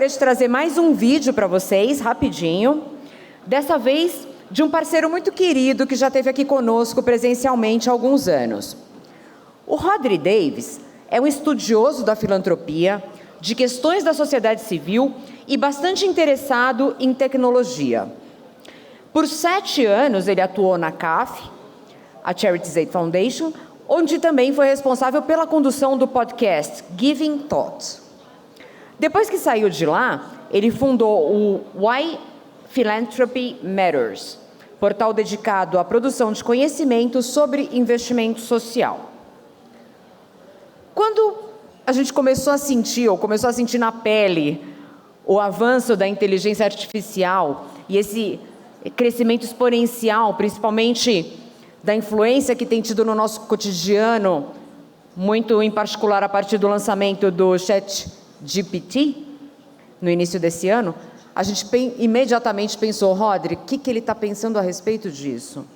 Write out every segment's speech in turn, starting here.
gostaria de trazer mais um vídeo para vocês, rapidinho. Dessa vez, de um parceiro muito querido que já esteve aqui conosco presencialmente há alguns anos. O Rhodris Davies é um estudioso da filantropia, de questões da sociedade civil e bastante interessado em tecnologia. Por 7 anos, ele atuou na CAF, a Charities Aid Foundation, onde também foi responsável pela condução do podcast Giving Thought. Depois que saiu de lá, ele fundou o Why Philanthropy Matters, portal dedicado à produção de conhecimento sobre investimento social. Quando a gente começou a sentir na pele o avanço da inteligência artificial e esse crescimento exponencial, principalmente da influência que tem tido no nosso cotidiano, muito em particular a partir do lançamento do ChatGPT, no início desse ano, a gente imediatamente pensou, Rhodris, o que ele está pensando a respeito disso?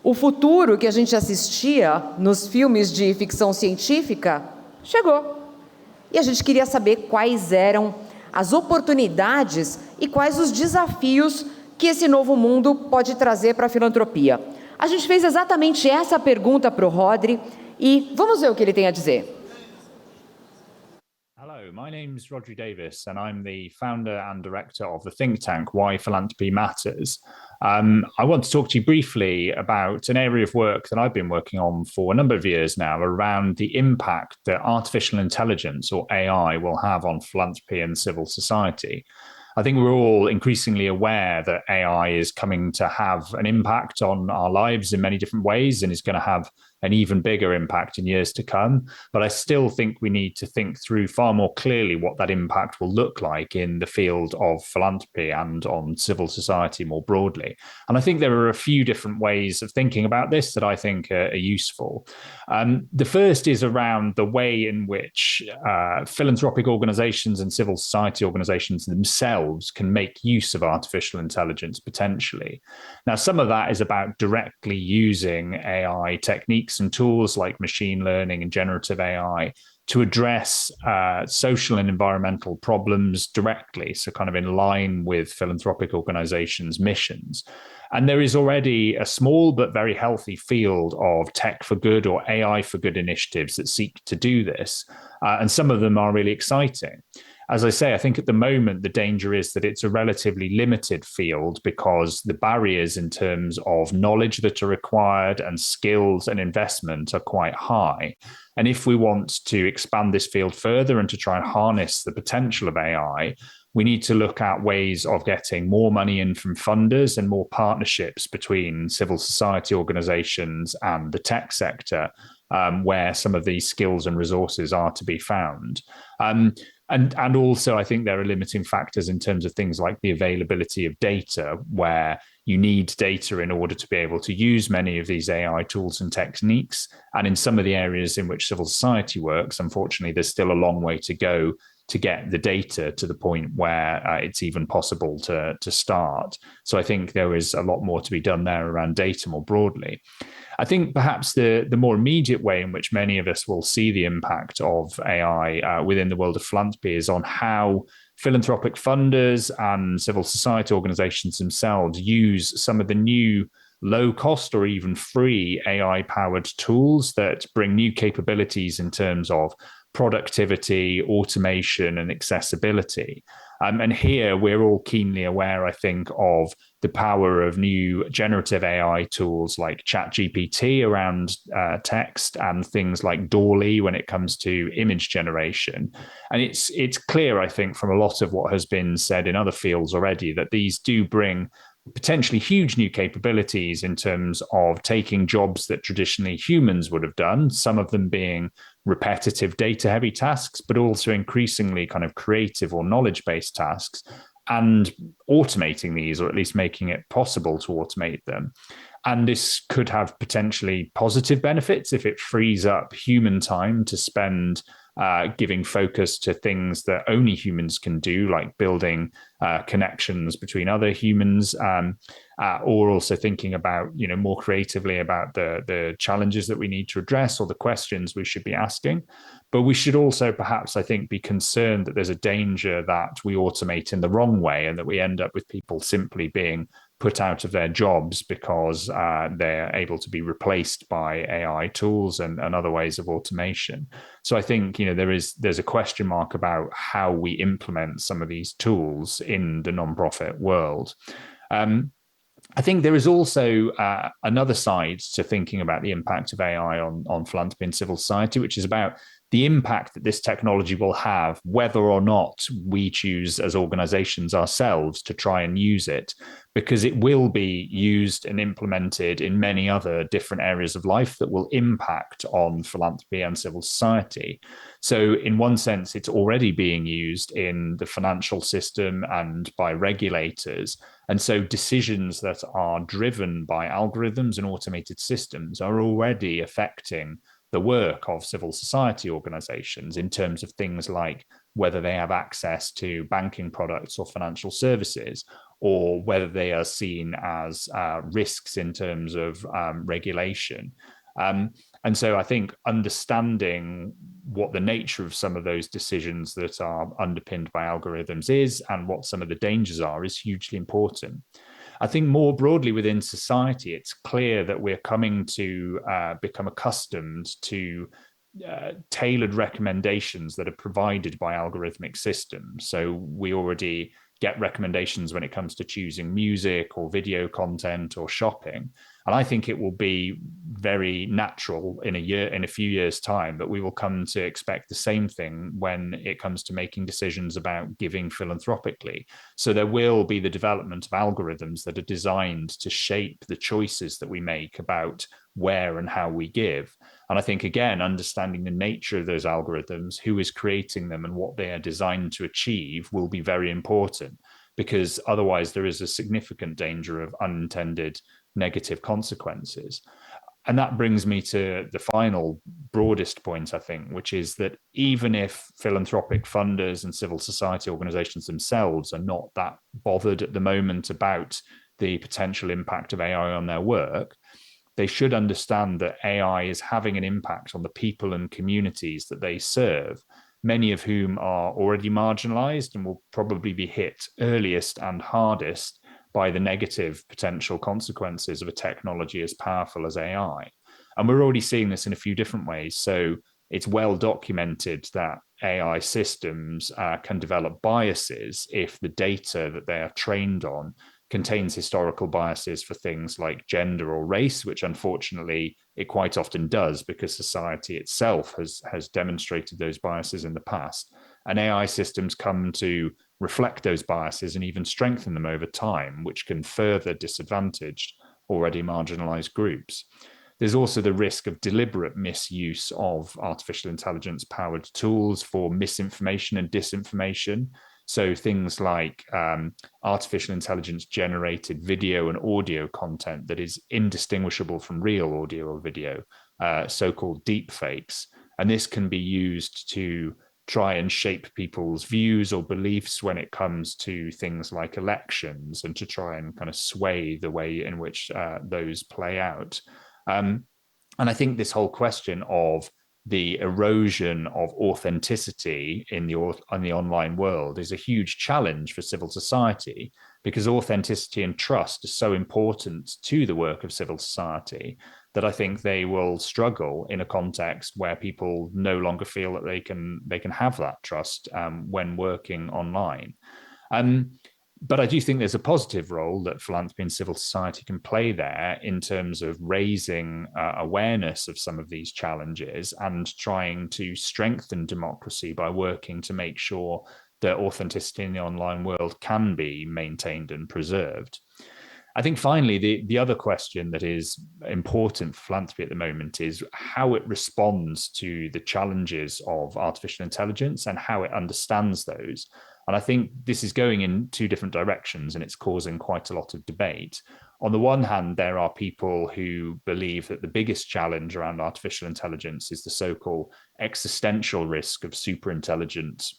O futuro que a gente assistia nos filmes de ficção científica chegou. E a gente queria saber quais eram as oportunidades e quais os desafios que esse novo mundo pode trazer para a filantropia. A gente fez exatamente essa pergunta para o Rhodris e vamos ver o que ele tem a dizer. Hello, my name is Rhodris Davies and I'm the founder and director of the think tank Why Philanthropy Matters. I want to talk to you briefly about an area of work that I've been working on for a number of years now around the impact that artificial intelligence, or AI, will have on philanthropy and civil society. I think we're all increasingly aware that AI is coming to have an impact on our lives in many different ways and is going to have an even bigger impact in years to come. But I still think we need to think through far more clearly what that impact will look like in the field of philanthropy and on civil society more broadly. And I think there are a few different ways of thinking about this that I think are useful. The first is around the way in which philanthropic organizations and civil society organizations themselves can make use of artificial intelligence potentially. Now, some of that is about directly using AI techniques and tools like machine learning and generative AI to address social and environmental problems directly, so kind of in line with philanthropic organizations' missions. And there is already a small but very healthy field of tech for good or AI for good initiatives that seek to do this. And some of them are really exciting. As I say, I think at the moment, the danger is that it's a relatively limited field because the barriers in terms of knowledge that are required and skills and investment are quite high. And if we want to expand this field further and to try and harness the potential of AI, we need to look at ways of getting more money in from funders and more partnerships between civil society organizations and the tech sector, where some of these skills and resources are to be found. And also, I think there are limiting factors in terms of things like the availability of data, where you need data in order to be able to use many of these AI tools and techniques. And in some of the areas in which civil society works, unfortunately, there's still a long way to go to get the data to the point where it's even possible to start. So I think there is a lot more to be done there around data more broadly. I think perhaps the more immediate way in which many of us will see the impact of AI within the world of philanthropy is on how philanthropic funders and civil society organizations themselves use some of the new low cost or even free AI powered tools that bring new capabilities in terms of productivity, automation, and accessibility. And here we're all keenly aware, I think, of the power of new generative AI tools like ChatGPT around text and things like DALL-E when it comes to image generation. And it's clear, I think, from a lot of what has been said in other fields already that these do bring potentially huge new capabilities in terms of taking jobs that traditionally humans would have done, some of them being repetitive data-heavy tasks, but also increasingly kind of creative or knowledge-based tasks, and automating these, or at least making it possible to automate them. And this could have potentially positive benefits if it frees up human time to spend giving focus to things that only humans can do, like building connections between other humans, or also thinking about, more creatively about the challenges that we need to address or the questions we should be asking. But we should also perhaps, I think, be concerned that there's a danger that we automate in the wrong way and that we end up with people simply being put out of their jobs because they're able to be replaced by AI tools and other ways of automation. So I think, you know, there's a question mark about how we implement some of these tools in the nonprofit world. I think there is also another side to thinking about the impact of AI on philanthropy and civil society, which is about the impact that this technology will have, whether or not we choose as organizations ourselves to try and use it, because it will be used and implemented in many other different areas of life that will impact on philanthropy and civil society. So in one sense, it's already being used in the financial system and by regulators. And so decisions that are driven by algorithms and automated systems are already affecting the work of civil society organizations in terms of things like whether they have access to banking products or financial services, or whether they are seen as risks in terms of regulation. And so I think understanding what the nature of some of those decisions that are underpinned by algorithms is and what some of the dangers are is hugely important. I think more broadly within society, it's clear that we're coming to become accustomed to tailored recommendations that are provided by algorithmic systems. So we already get recommendations when it comes to choosing music or video content or shopping. And I think it will be very natural in a few years' time that we will come to expect the same thing when it comes to making decisions about giving philanthropically. So there will be the development of algorithms that are designed to shape the choices that we make about where and how we give. And I think, again, understanding the nature of those algorithms, who is creating them and what they are designed to achieve will be very important, because otherwise there is a significant danger of unintended negative consequences. And that brings me to the final broadest point, I think, which is that even if philanthropic funders and civil society organizations themselves are not that bothered at the moment about the potential impact of AI on their work, they should understand that AI is having an impact on the people and communities that they serve, many of whom are already marginalized and will probably be hit earliest and hardest by the negative potential consequences of a technology as powerful as AI. And we're already seeing this in a few different ways. So it's well documented that AI systems can develop biases if the data that they are trained on contains historical biases for things like gender or race, which unfortunately it quite often does because society itself has demonstrated those biases in the past. And AI systems come to reflect those biases and even strengthen them over time, which can further disadvantage already marginalized groups. There's also the risk of deliberate misuse of artificial intelligence-powered tools for misinformation and disinformation. So things like artificial intelligence-generated video and audio content that is indistinguishable from real audio or video, so-called deep fakes. And this can be used to try and shape people's views or beliefs when it comes to things like elections and to try and kind of sway the way in which those play out. And I think this whole question of the erosion of authenticity in the online world is a huge challenge for civil society, because authenticity and trust is so important to the work of civil society that I think they will struggle in a context where people no longer feel that they can have that trust when working online. But I do think there's a positive role that philanthropy and civil society can play there in terms of raising awareness of some of these challenges and trying to strengthen democracy by working to make sure that authenticity in the online world can be maintained and preserved. I think finally, the other question that is important for philanthropy at the moment is how it responds to the challenges of artificial intelligence and how it understands those. And I think this is going in two different directions, and it's causing quite a lot of debate. On the one hand, there are people who believe that the biggest challenge around artificial intelligence is the so-called existential risk of superintelligent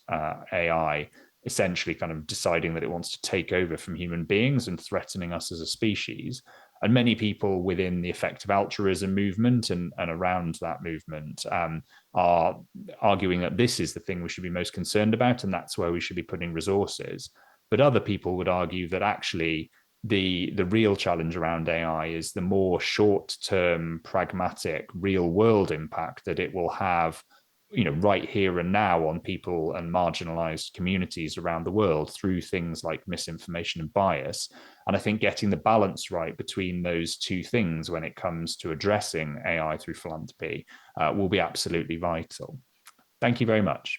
AI, essentially kind of deciding that it wants to take over from human beings and threatening us as a species. And many people within the effective altruism movement and around that movement are arguing that this is the thing we should be most concerned about, and that's where we should be putting resources. But other people would argue that actually the real challenge around AI is the more short-term, pragmatic, real-world impact that it will have, right here and now on people and marginalized communities around the world through things like misinformation and bias. And I think getting the balance right between those two things when it comes to addressing AI through philanthropy will be absolutely vital. Thank you very much.